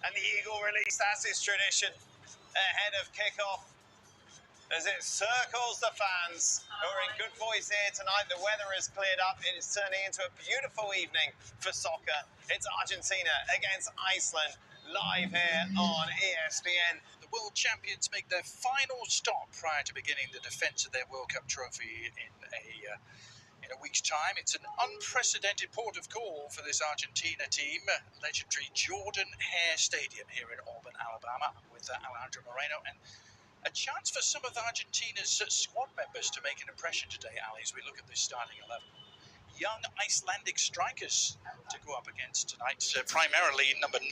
And the eagle release, as is tradition, ahead of kickoff. As it circles the fans who are in good voice here tonight. The weather has cleared up. It is turning into a beautiful evening for soccer. It's Argentina against Iceland, live here on ESPN. The world champions make their final stop prior to beginning the defence of their World Cup trophy in a week's time. It's an unprecedented port of call for this Argentina team. Legendary Jordan Hare Stadium here in Auburn, Alabama, with Alejandro Moreno, and a chance for some of Argentina's squad members to make an impression today, Ali, as we look at this starting 11. Young Icelandic strikers to go up against tonight. Primarily number 9,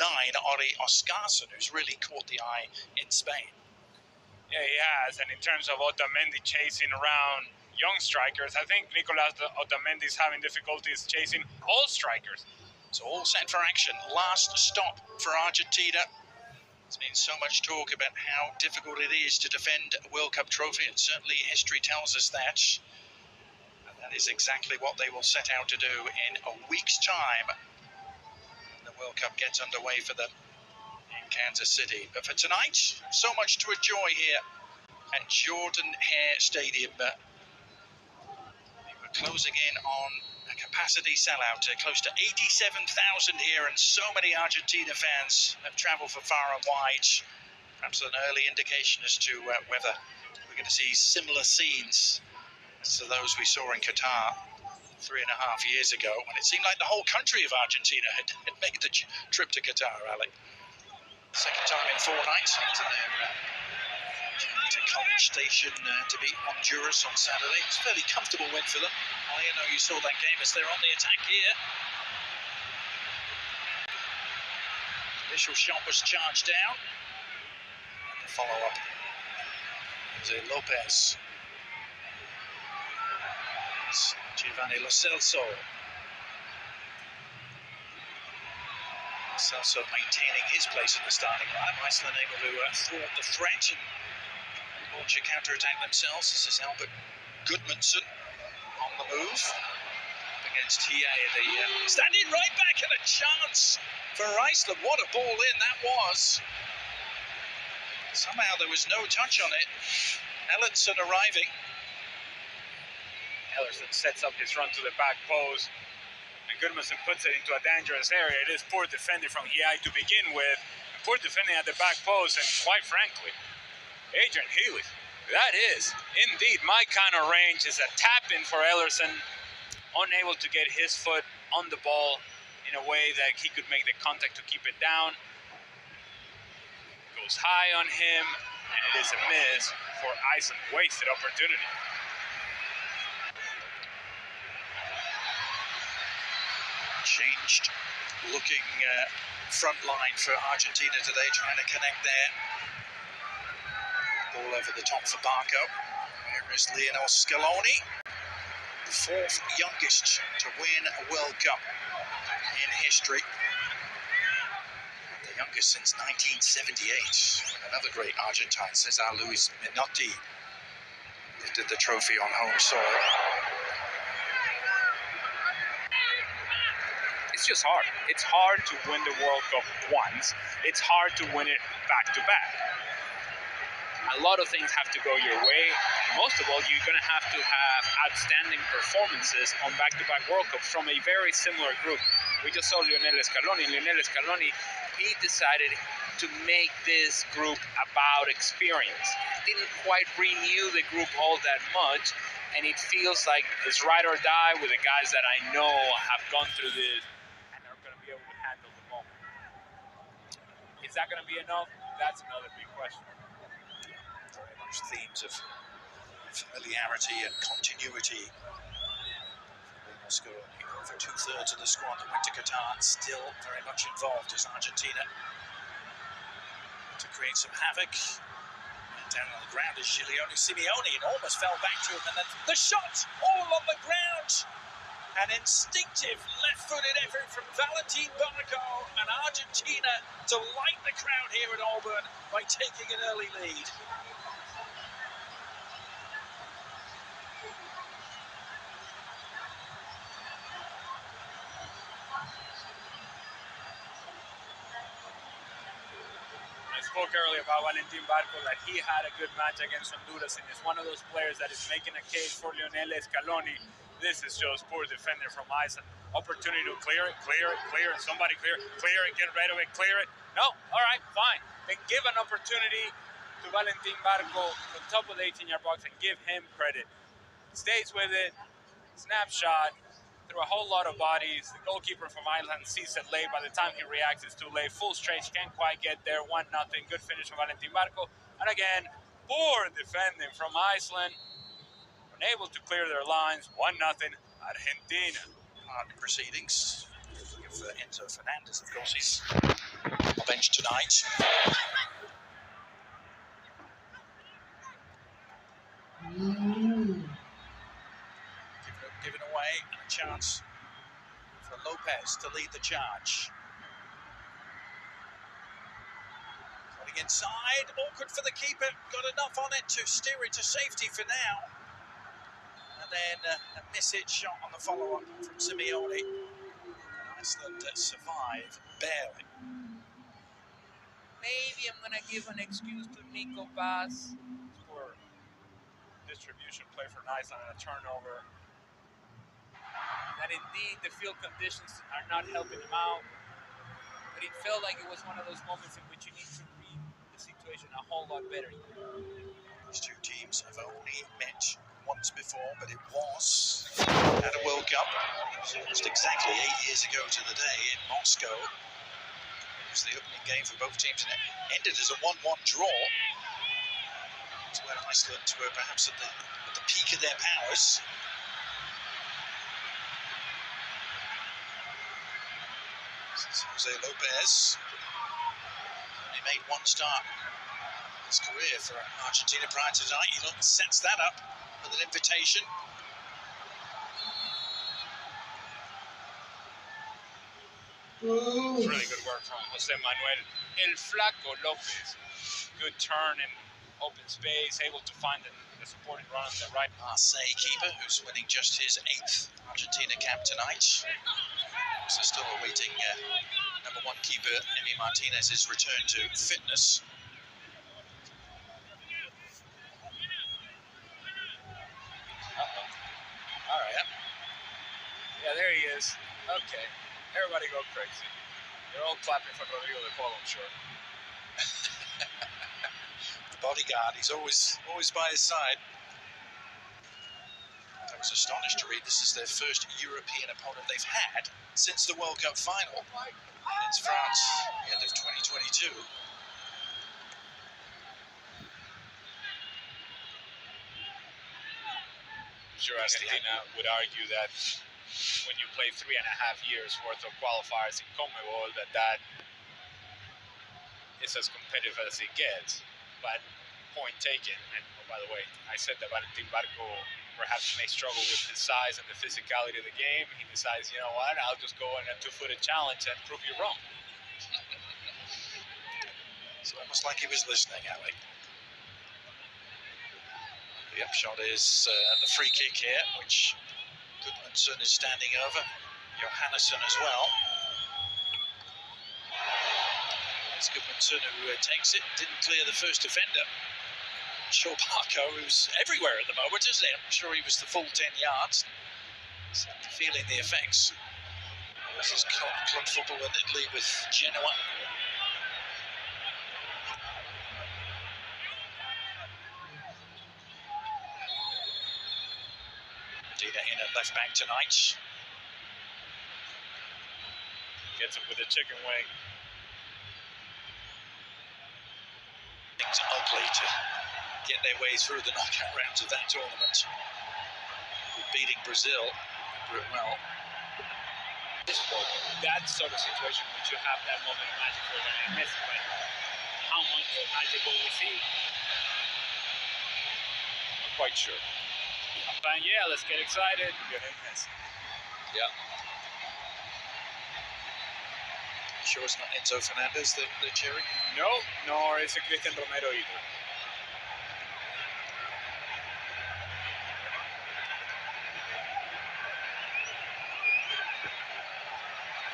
Ori Oscarsson, who's really caught the eye in Spain. Yeah, he has. And in terms of Otamendi chasing around young strikers, I think Nicolas Otamendi is having difficulties chasing all strikers. So all set for action. Last stop for Argentina. There's been so much talk about how difficult it is to defend a World Cup trophy, and certainly history tells us that. And that is exactly what they will set out to do in a week's time. The World Cup gets underway for them in Kansas City. But for tonight, so much to enjoy here at Jordan Hare Stadium. We're closing in on a capacity sellout, close to 87,000 here, and so many Argentina fans have travelled for far and wide. Perhaps an early indication as to whether we're going to see similar scenes as to those we saw in Qatar 3.5 years ago, when it seemed like the whole country of Argentina had made the trip to Qatar, Ali. Second time in 4 nights into their to College Station to beat Honduras on Saturday. It's a fairly comfortable win for them. I know you saw that game as they're on the attack here. Initial shot was charged down. And the follow-up. Jose Lopez. It's Giovanni Lo Celso. Celso maintaining his place in the starting line. Iceland able to thwart the threat and launch a counter-attack themselves. This is Albert Gudmundsson on the move against Hie, the standing right back, and a chance for Iceland. What a ball in that was. Somehow there was no touch on it. Ellerson arriving. Ellerson sets up his run to the back post, and Gudmundsson puts it into a dangerous area. It is poor defending from Hie to begin with, and poor defending at the back post, and quite frankly, Adrian Healy, that is indeed my kind of range. Is a tap in for Ellerson, unable to get his foot on the ball in a way that he could make the contact to keep it down. Goes high on him, and it is a miss for Iceland. Wasted opportunity. Changed looking front line for Argentina today, trying to connect there. Ball over the top for Barco. Here is Lionel Scaloni, the 4th youngest to win a World Cup in history. The youngest since 1978. Another great Argentine, Cesar Luis Menotti, lifted the trophy on home soil. It's just hard. It's hard to win the World Cup once. It's hard to win it back to back. A lot of things have to go your way. Most of all, you're going to have outstanding performances on back-to-back World Cups from a very similar group. We just saw Lionel Scaloni. Lionel Scaloni, he decided to make this group about experience. Didn't quite renew the group all that much, and it feels like it's ride or die with the guys that I know have gone through this and are going to be able to handle the moment. Is that going to be enough? That's another big question. Very much themes of familiarity and continuity. For 2/3 of the squad that went to Qatar, still very much involved as Argentina to create some havoc. And down on the ground is Giuliano Simeone, and almost fell back to him, and then the shot all on the ground. An instinctive left-footed effort from Valentin Barco, and Argentina to light the crowd here at Auburn by taking an early lead. spoke earlier about Valentin Barco, that he had a good match against Honduras, and is one of those players that is making a case for Lionel Scaloni. This is just poor defender from Iceland. Opportunity to clear it, and somebody clear it, get rid of it, clear it. No, all right, fine. Then give an opportunity to Valentin Barco on top of the 18-yard box and give him credit. Stays with it, snapshot, through a whole lot of bodies. The goalkeeper from Iceland sees it late. By the time he reacts, it's too late. Full stretch, can't quite get there. 1-0. Good finish from Valentin Barco. And again, poor defending from Iceland. Unable to clear their lines. 1-0. Argentina. Part of the proceedings. Looking for Enzo Fernandez, of course, he's on the bench tonight. Given away, and a chance for Lopez to lead the charge. Cutting inside, awkward for the keeper, got enough on it to steer it to safety for now. And then a missed shot on the follow-up from Simeone. Iceland survive barely. Maybe I'm going to give an excuse to Nico Bass for distribution play for Iceland and a turnover. That indeed the field conditions are not helping him out, but it felt like it was one of those moments in which you need to read the situation a whole lot better. These two teams have only met once before, but it was at a World Cup almost exactly 8 years ago to the day in Moscow. It was the opening game for both teams, and it ended as a 1-1 draw. It's where Iceland were perhaps at the peak of their powers. Jose Lopez only made one start in his career for Argentina prior to tonight. He sets that up with an invitation. It's really good work from Jose Manuel El Flaco Lopez. Good turn in open space, able to find the supporting run on the right. Marseille keeper, who's winning just his 8th Argentina cap tonight. So still awaiting number 1 keeper Emi Martinez's return to fitness. All right. Yeah, there he is. Okay. Everybody go crazy. They're all clapping for Rodrigo de Paul, I'm sure. The bodyguard, he's always by his side. I was astonished to read this is their first European opponent they've had since the World Cup final against France at the end of 2022. I'm sure Argentina would argue that when you play 3.5 years worth of qualifiers in CONMEBOL, that is as competitive as it gets. But point taken. And oh, by the way, I said that Valentin Barco perhaps may struggle with his size and the physicality of the game. He decides, you know what, I'll just go in a 2-footed challenge and prove you wrong. It's almost like he was listening, Ali. The upshot is the free kick here, which Gudmundsson is standing over. Johannesson as well. It's Gudmundsson who takes it, didn't clear the first defender. I'm sure Barco, who's everywhere at the moment, isn't he? I'm sure he was the full 10 yards. He's feeling the effects. This is club football in Italy with Genoa. Dina in at left back tonight. Gets him with a chicken wing. Things ugly to get their way through the knockout rounds of that tournament. With beating Brazil, remember it well. That sort of situation, which you have that moment of magic for Lionel Messi, but how much magic will we see? Not quite sure. But yeah, let's get excited. Lionel Messi. Yeah. Sure it's not Enzo Fernandez they're cheering? No, nor is it Cristian Romero either.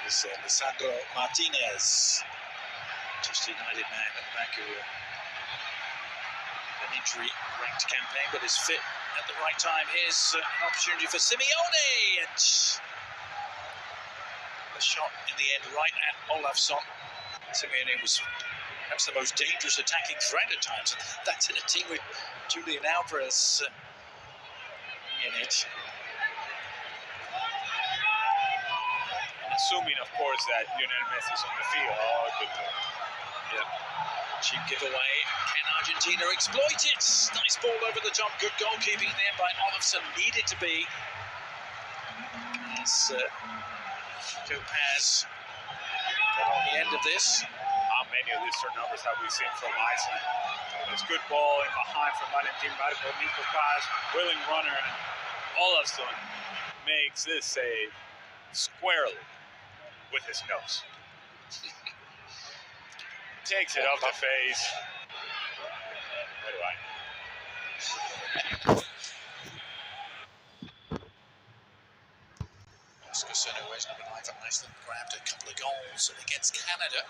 It's Lisandro Martinez to Manchester United man at the back of an injury-ranked campaign, but is fit at the right time. Here's an opportunity for Simeone, and the shot in the end right at Olafsson. Simeone was perhaps the most dangerous attacking threat at times, and that's in a team with Julian Alvarez in it. Assuming, of course, that Lionel Messi is on the field. Oh, good ball. Yeah. Cheap giveaway. Can Argentina exploit it? Nice ball over the top. Good goalkeeping there by Olafsson. Needed to be. As Topaz got on the end of this. How many of these turnovers have we seen from Iceland? There's good ball in behind from Valentin Marco, Nico Paz, willing runner, and Olafsson makes this save squarely with his nose. Takes it off the face. Where do I? Oscarson, who wears number 9 for Iceland, grabbed a couple of goals against Canada.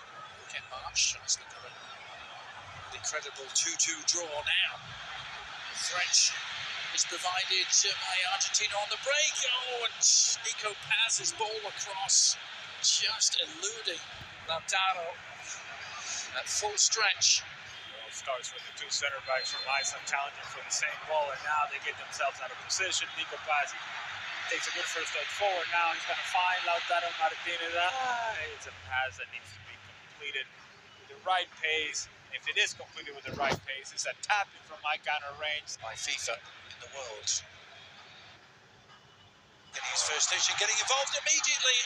Ken Marsh, Iceland got an incredible 2-2 draw now. The threat is provided by Argentina on the break. Oh, and Nico Paz's ball across, just eluding Lautaro at full stretch. Well, it starts with the two center backs from Iceland challenging for the same ball, and now they get themselves out of position. Nico Paz takes a good first step forward. Now he's going to find Lautaro Martinez. It's a pass that needs to be completed with the right pace. If it is completed with the right pace, it's a tapping from my counter range. By FIFA in the world. Getting his first station, getting involved immediately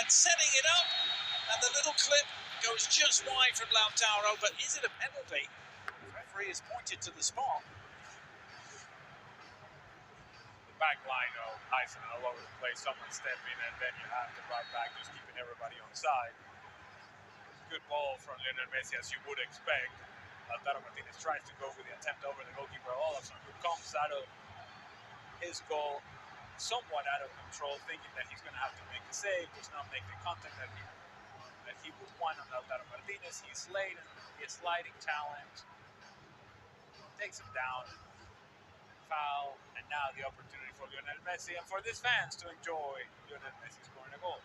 and setting it up. And the little clip goes just wide from Lautaro, but is it a penalty? The referee has pointed to the spot. The back line of Iceland all over the place. Someone stepping, and then you have the right back just keeping everybody on side. Good ball from Lionel Messi, as you would expect. Lautaro Martinez tries to go with the attempt over the goalkeeper Olafsson, who comes out of his goal somewhat out of control, thinking that he's going to have to make the save, does not make the contact that he would want on Lautaro Martinez. He's late and his sliding talent takes him down. Foul, and now the opportunity for Lionel Messi and for these fans to enjoy Lionel Messi scoring a goal.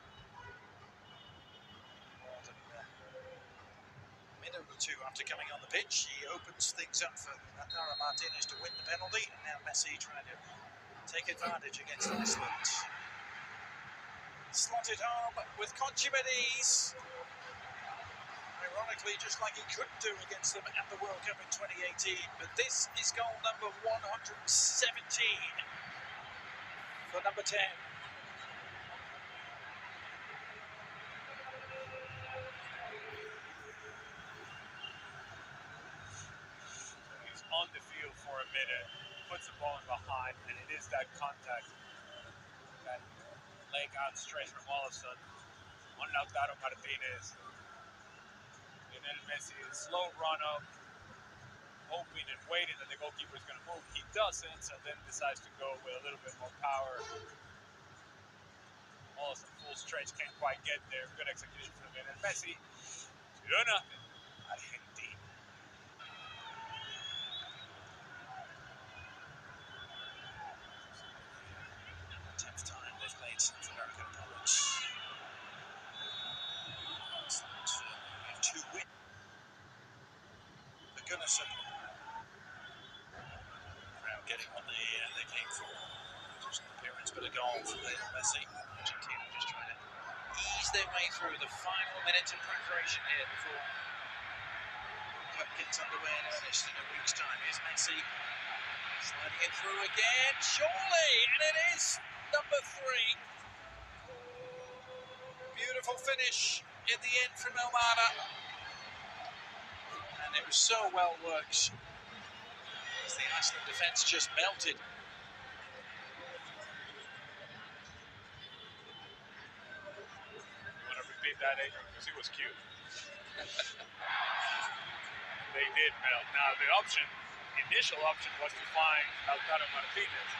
Minute or two after coming on the pitch, he opens things up for Lautaro Martinez to win the penalty, and now Messi trying to take advantage against Iceland. Slotted home with consummate ease. Ironically, just like he couldn't do against them at the World Cup in 2018. But this is goal number 117 for number 10. He's on the field for a minute, puts the ball in behind, and it is that contact, that leg outstretched from Olafsson on Lautaro Martinez. Lionel Messi, slow run up, hoping and waiting that the goalkeeper is going to move. He doesn't, and then decides to go with a little bit more power. Olafsson full stretch, can't quite get there. Good execution from Lionel Messi. 2-0. Argentina. 10th time they've played South American opponents. We have 2 wins. For Gunnarsson. Crowd getting what they came for. Just an appearance, but a goal for Lionel Messi. Argentina just trying to ease their way through the final minutes of preparation here before the cup gets underway in earnest in a week's time. Here's Messi sliding it through again, surely, and it is number 3. Beautiful finish in the end from Almada, and it was so well worked as the Iceland defence just melted. You want to repeat that, Adrian? Because he was cute. They did melt. Now, the initial option was to find Lautaro Martinez.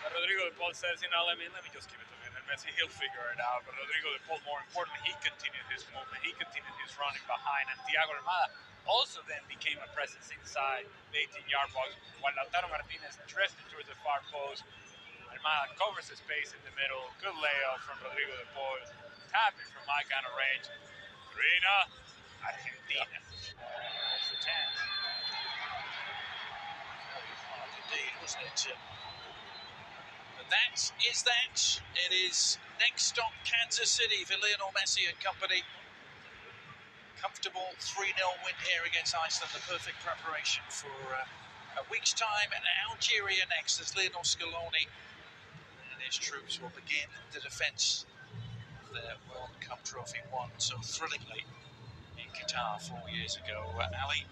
But Rodrigo de Paul says, let me just give it to Lionel Messi. He'll figure it out. But Rodrigo de Paul, more importantly, he continued his movement. He continued his was running behind, and Thiago Almada also then became a presence inside the 18-yard box while Lautaro Martinez drifted towards the far post. Almada covers the space in the middle. Good layout from Rodrigo de Paul. Tapping from my kind of range. 3-0, Argentina. That's the chance. Indeed, wasn't it? But that is that. It is next stop Kansas City for Lionel Messi and company. Comfortable 3-0 win here against Iceland. The perfect preparation for a week's time. And Algeria next as Lionel Scaloni and his troops will begin the defence of their World Cup trophy won so thrillingly in Qatar 4 years ago. Ali,